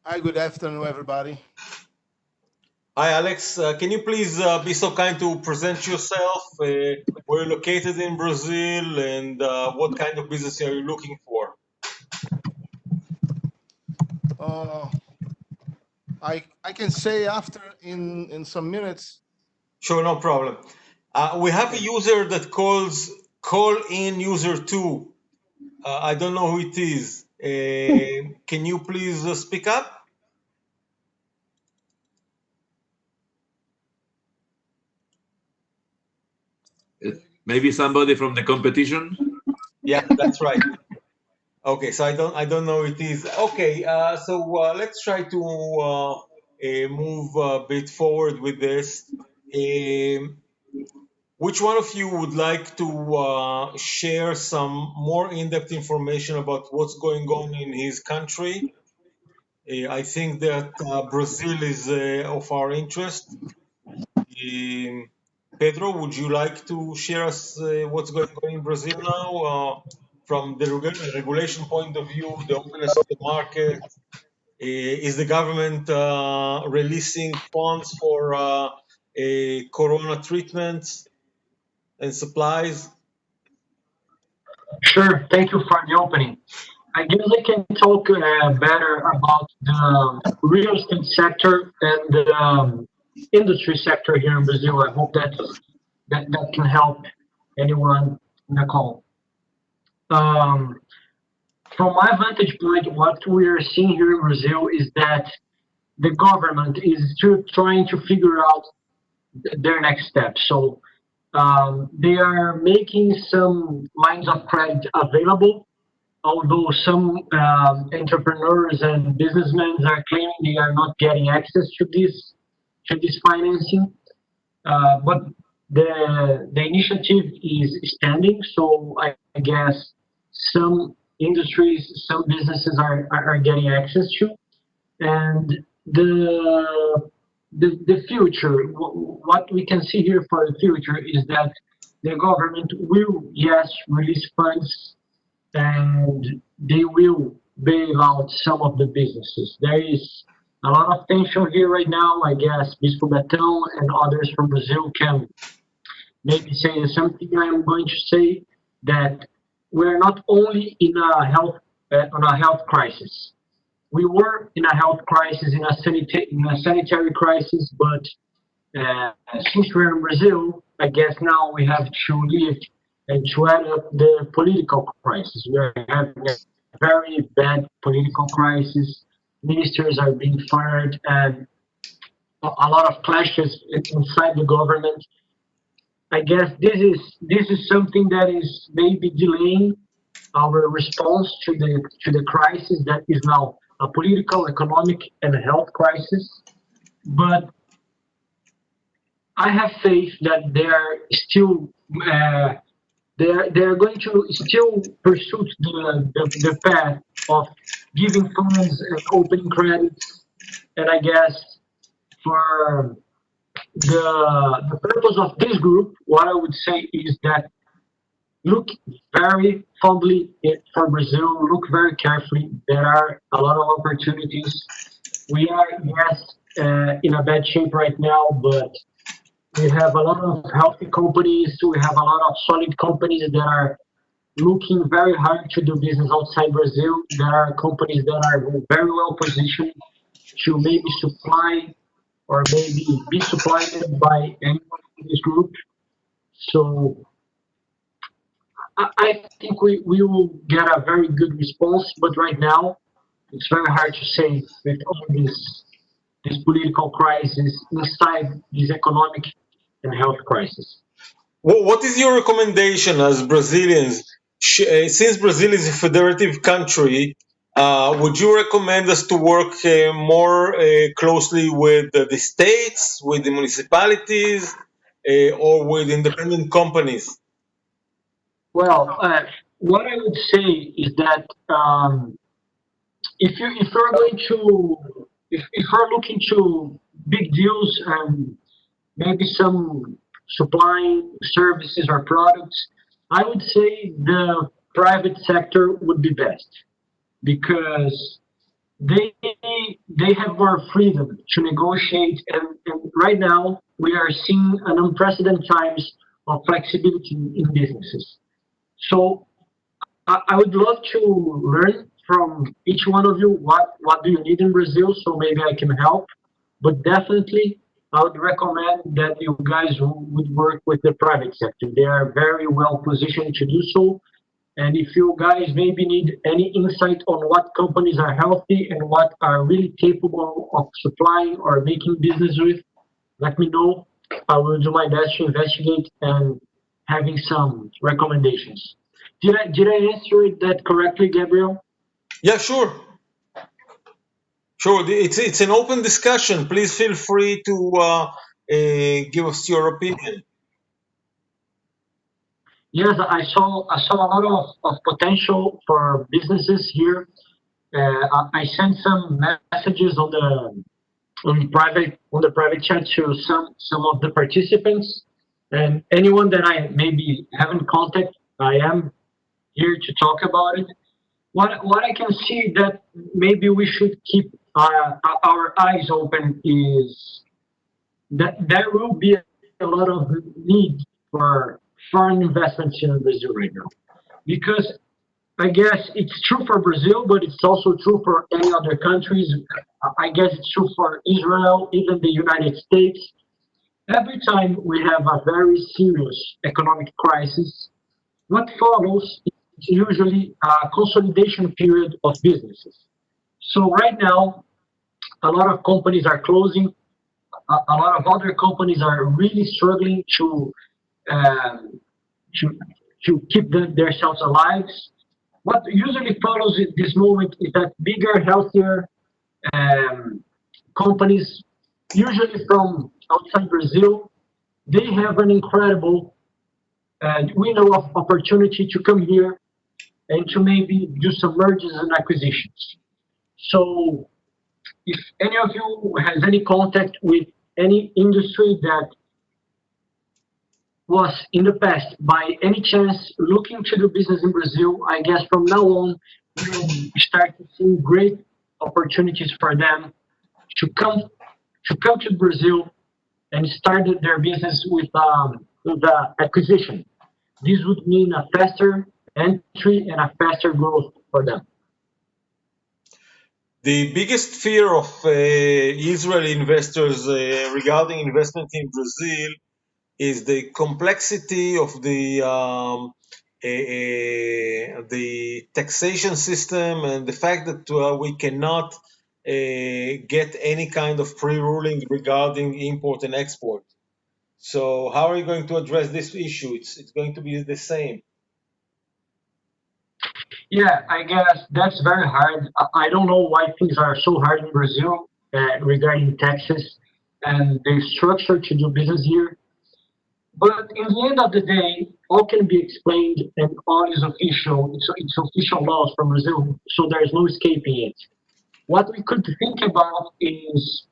S11: Hi, good afternoon, everybody.
S1: Hi, Alex. Can you please be so kind to present yourself? Where you're located in Brazil, and what kind of business are you looking for?
S11: I can say after in some minutes.
S1: Sure, no problem. We have a user that calls call in user 2. I don't know who it is. Can you please speak up?
S7: Maybe somebody from the competition.
S1: Yeah, that's right. Okay, so I don't know who it is. Okay, so let's try to move a bit forward with this. Which one of you would like to share some more in-depth information about what's going on in his country? I think that Brazil is of our interest. Pedro, would you like to share us what's going on in Brazil now? From the regulation point of view, the openness of the market, is the government releasing funds for corona treatments and supplies?
S2: Sure. Thank you for the opening. I guess I can talk better about the real estate sector and the industry sector here in Brazil. I hope that can help anyone in the call. From my vantage point, what we are seeing here in Brazil is that the government is still trying to figure out their next steps. So they are making some lines of credit available, although some entrepreneurs and businessmen are claiming they are not getting access to this financing. But the initiative is standing, so I guess some industries, some businesses are getting access to, and the future, what we can see here for the future is that the government will, yes, release funds, and they will bail out some of the businesses. There is a lot of tension here right now. I guess Bispo Betão and others from Brazil can maybe say something. I'm going to say that we're not only in a health crisis. We were in a health crisis, in a sanitary crisis, but since we're in Brazil, I guess now we have to live and to add up the political crisis. We are having a very bad political crisis. Ministers are being fired, and a lot of clashes inside the government. I guess this is something that is maybe delaying our response to the crisis that is now a political, economic, and health crisis. but I have faith that they are still they're going to still pursue the path of giving funds and opening credits. And I guess for the purpose of this group, what I would say is that look very fondly for Brazil, look very carefully. There are a lot of opportunities. We are, yes, in a bad shape right now, but we have a lot of healthy companies. We have a lot of solid companies that are looking very hard to do business outside Brazil. There are companies that are very well positioned to maybe supply or maybe be supplied by anyone in this group. So I think we will get a very good response, but right now it's very hard to say with all this political crisis inside this economic and health crisis.
S1: What is your recommendation as Brazilians? Since Brazil is a federative country, would you recommend us to work more closely with the states, with the municipalities, or with independent companies?
S2: Well, what I would say is that if you're going to if you're looking to big deals and maybe some supplying services or products, I would say the private sector would be best because they they have more freedom to negotiate, and right now we are seeing an unprecedented times of flexibility in businesses. So I would love to learn from each one of you what do you need in Brazil, so maybe I can help. But definitely, I would recommend that you guys would work with the private sector. They are very well positioned to do so. And if you guys maybe need any insight on what companies are healthy and what are really capable of supplying or making business with, let me know. I will do my best to investigate and having some recommendations. Did I answer it that correctly, Gabriel?
S1: Yeah, sure. Sure, it's an open discussion. Please feel free to give us your opinion.
S2: Yes, I saw a lot of potential for businesses here. I sent some messages on the private chat to some of the participants, and anyone that I maybe haven't contacted, I am here to talk about it. What I can see that maybe we should keep our eyes open is that there will be a lot of need for foreign investments in Brazil right now. Because I guess it's true for Brazil, but it's also true for any other countries. I guess it's true for Israel, even the United States. Every time we have a very serious economic crisis, what follows is usually a consolidation period of businesses. So right now, a lot of companies are closing. A lot of other companies are really struggling um, to to keep themselves alive. What usually follows at this moment is that bigger, healthier um, companies, usually from outside Brazil, they have an incredible window of opportunity to come here and to maybe do some mergers and acquisitions. So if any of you has any contact with any industry that was in the past by any chance looking to do business in Brazil, I guess from now on we will start to see great opportunities for them to come to Brazil and start their business with the acquisition. This would mean a faster entry and a faster growth for them.
S1: The biggest fear of Israeli investors regarding investment in Brazil is the complexity of the taxation system and the fact that we cannot get any kind of pre-ruling regarding import and export. So how are you going to address this issue? It's going to be the same.
S2: Yeah, I guess that's very hard. I don't know why things are so hard in Brazil regarding taxes. and their structure to do business here. But in the end of the day, all can be explained and all is official. It's official laws from Brazil, so there's no escaping it. What we could think about is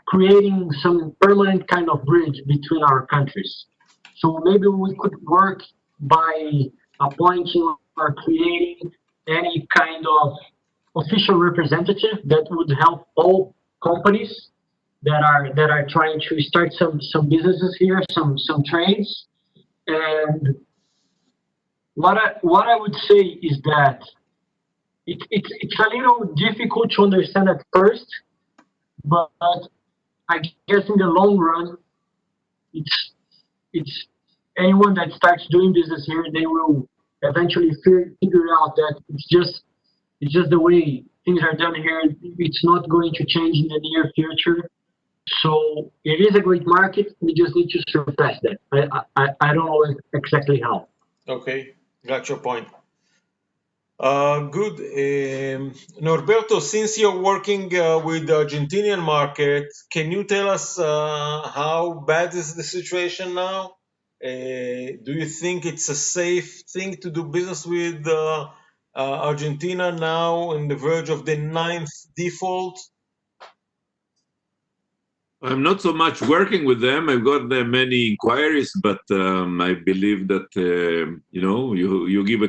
S2: creating some permanent kind of bridge between our countries. So maybe we could work by appointing or creating any kind of official representative that would help all companies that are trying to start some businesses here, some trades. And what I would say is that it's a little difficult to understand at first, but I guess in the long run, it's anyone that starts doing business here, they will eventually figure out that it's just the way things are done here. It's not going to change in the near future. So it is a great market. We just need to surpass that. I don't know exactly how.
S1: Okay, got your point. Good. Norberto, since you're working with the Argentinian market, can you tell us how bad is the situation now? Do you think it's a safe thing to do business with Argentina now on the verge of the ninth default?
S7: I'm not so much working with them. I've got many inquiries, but I believe that you give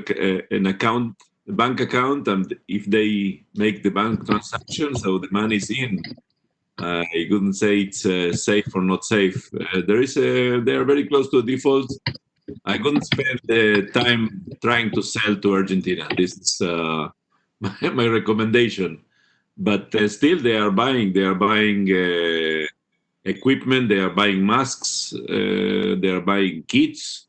S7: an account, a bank account, and if they make the bank transaction, so the money's in. I couldn't say it's safe or not safe. They are very close to a default. I couldn't spend the time trying to sell to Argentina. This is my recommendation. But still, they are buying. They are buying equipment. They are buying masks. They are buying kits.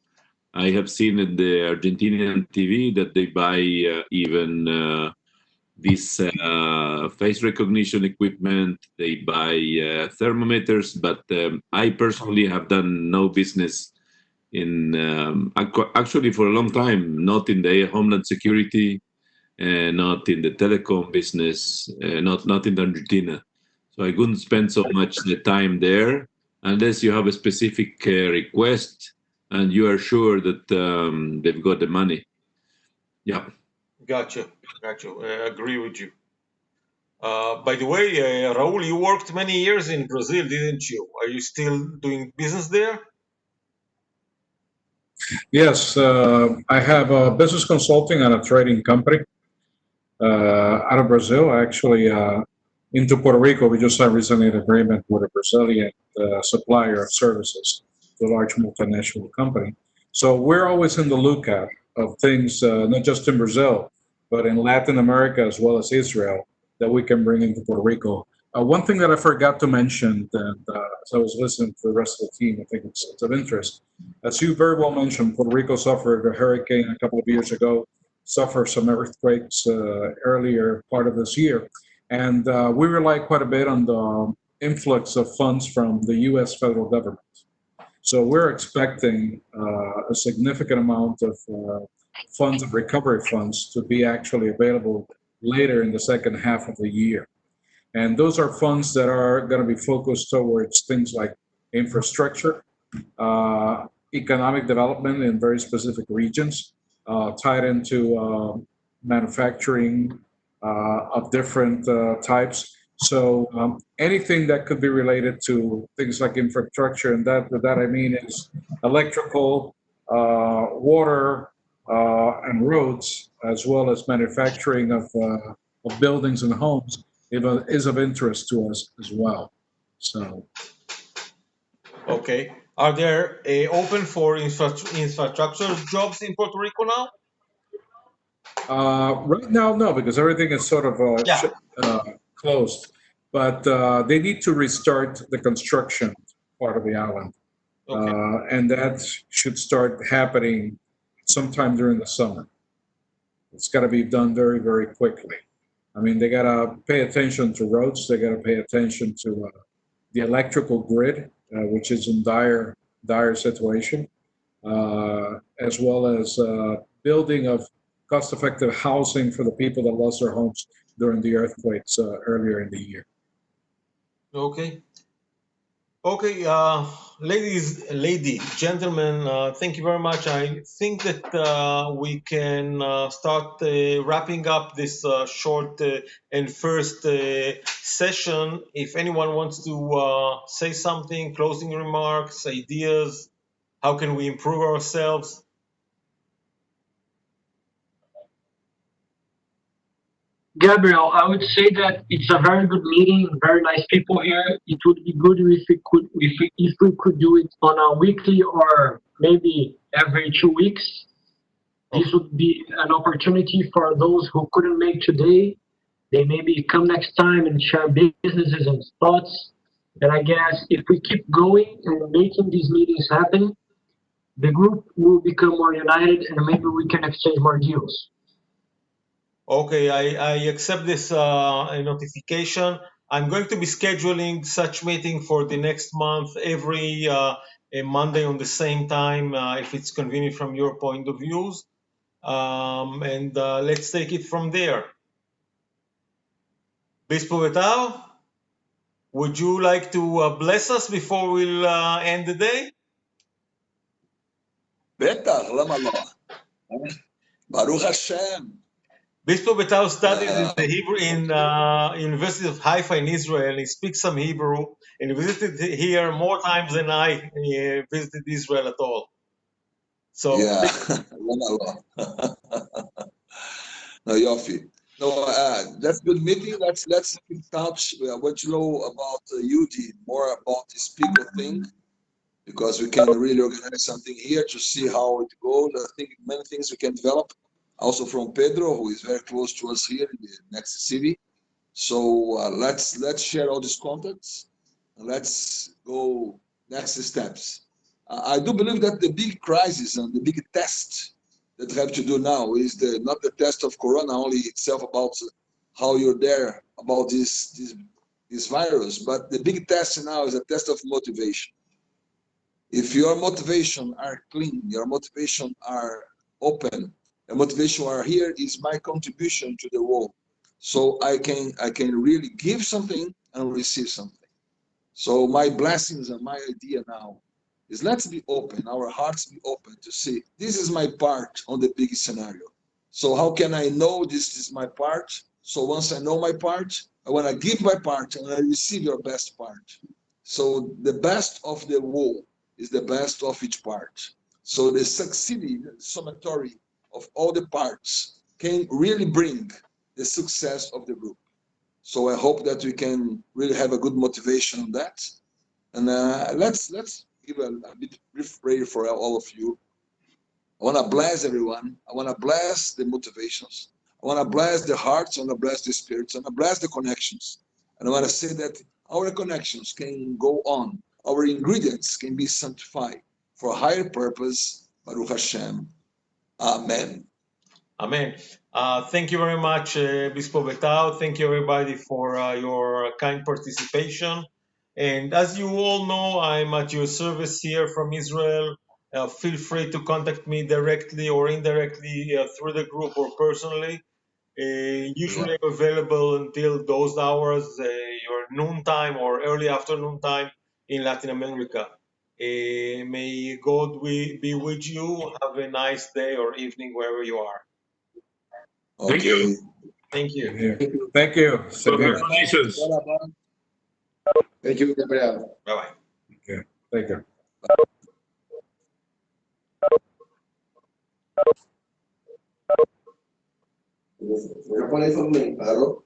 S7: I have seen in the Argentinian TV that they buy even this face recognition equipment. They buy thermometers. But I personally have done no business in actually for a long time, not in the homeland security, not in the telecom business, not in Argentina. So I couldn't spend so much the time there unless you have a specific request and you are sure that they've got the money. Yeah.
S1: Gotcha. I agree with you. By the way, Raul, you worked many years in Brazil, didn't you? Are you still doing business there?
S6: Yes, I have a business consulting and a trading company out of Brazil. Actually, into Puerto Rico, we just signed recently an agreement with a Brazilian supplier of services to a large multinational company. So we're always in the lookout of things, not just in Brazil, but in Latin America as well as Israel, that we can bring into Puerto Rico. One thing that I forgot to mention, and as I was listening to the rest of the team, I think it's of interest. As you very well mentioned, Puerto Rico suffered a hurricane a couple of years ago, suffered some earthquakes earlier part of this year, and we rely quite a bit on the influx of funds from the U.S. federal government. So we're expecting a significant amount of funds of recovery funds to be actually available later in the second half of the year. And those are funds that are going to be focused towards things like infrastructure, economic development in very specific regions, tied into manufacturing of different types. So anything that could be related to things like infrastructure, and that I mean is electrical, water, and roads, as well as manufacturing of buildings and homes, is of interest to us as well. So.
S1: Okay. Are there open for infrastructure jobs in Puerto Rico now?
S6: Right now, no, because everything is sort of closed. But they need to restart the construction part of the island.
S1: Okay.
S6: And that should start happening sometime during the summer. It's got to be done very, very quickly. I mean, they got to pay attention to roads. They got to pay attention to the electrical grid, which is in dire situation, as well as building of cost-effective housing for the people that lost their homes during the earthquakes earlier in the year.
S1: Okay. Okay, gentlemen, thank you very much. I think that we can start wrapping up this short and first session. If anyone wants to say something, closing remarks, ideas, how can we improve ourselves?
S2: Gabriel, I would say that it's a very good meeting, very nice people here. It would be good if we could do it on a weekly or maybe every 2 weeks. This would be an opportunity for those who couldn't make today. They maybe come next time and share businesses and thoughts. And I guess if we keep going and making these meetings happen, the group will become more united and maybe we can exchange more deals.
S1: Okay, I accept this notification. I'm going to be scheduling such meeting for the next month every a Monday on the same time, if it's convenient from your point of views. And let's take it from there. Bispo Betao, would you like to bless us before we'll end the day?
S3: בטח, למה לא? Baruch Hashem.
S1: Bispo Betao studies in the Hebrew in University of Haifa in Israel. He speaks some Hebrew and he visited here more times than I visited Israel at all. So
S3: Yeah, למה לא? No, Yofi. No, that's good meeting. Let's keep in touch. I want to know about Yudi, more about this people thing, because we can really organize something here to see how it goes. I think many things we can develop. Also from Pedro, who is very close to us here in the next city. So let's share all these contacts and let's go next steps. I do believe that the big crisis and the big test that we have to do now is not the test of Corona only itself about how you're there about this virus, but the big test now is a test of motivation. If your motivation are clean, your motivation are open, your motivation are here is my contribution to the world. So I can really give something and receive something. So my blessings and my idea now is let's be open, our hearts be open to see this is my part on the big scenario. So how can I know this is my part? So once I know my part, I want to give my part and I receive your best part. So the best of the whole is the best of each part. So the succeeding summatory of all the parts can really bring the success of the group. So I hope that we can really have a good motivation on that. And let's give a bit brief prayer for all of you. I want to bless everyone. I want to bless the motivations. I want to bless the hearts. I want to bless the spirits. I want to bless the connections. And I want to say that our connections can go on. Our ingredients can be sanctified for a higher purpose. Baruch Hashem. Amen.
S1: Amen. Thank you very much, Bispo Betao. Thank you, everybody, for your kind participation. And as you all know, I'm at your service here from Israel. Feel free to contact me directly or indirectly through the group or personally. Usually I'm available until those hours, your noon time or early afternoon time in Latin America. May God be with you. Have a nice day or evening wherever you are.
S7: Thank you.
S1: Thank you.
S6: Thank you.
S7: Congratulations.
S9: Thank you, Gabriel.
S1: Bye-bye.
S6: Okay. Thank you.
S9: Voy a poner eso muy claro.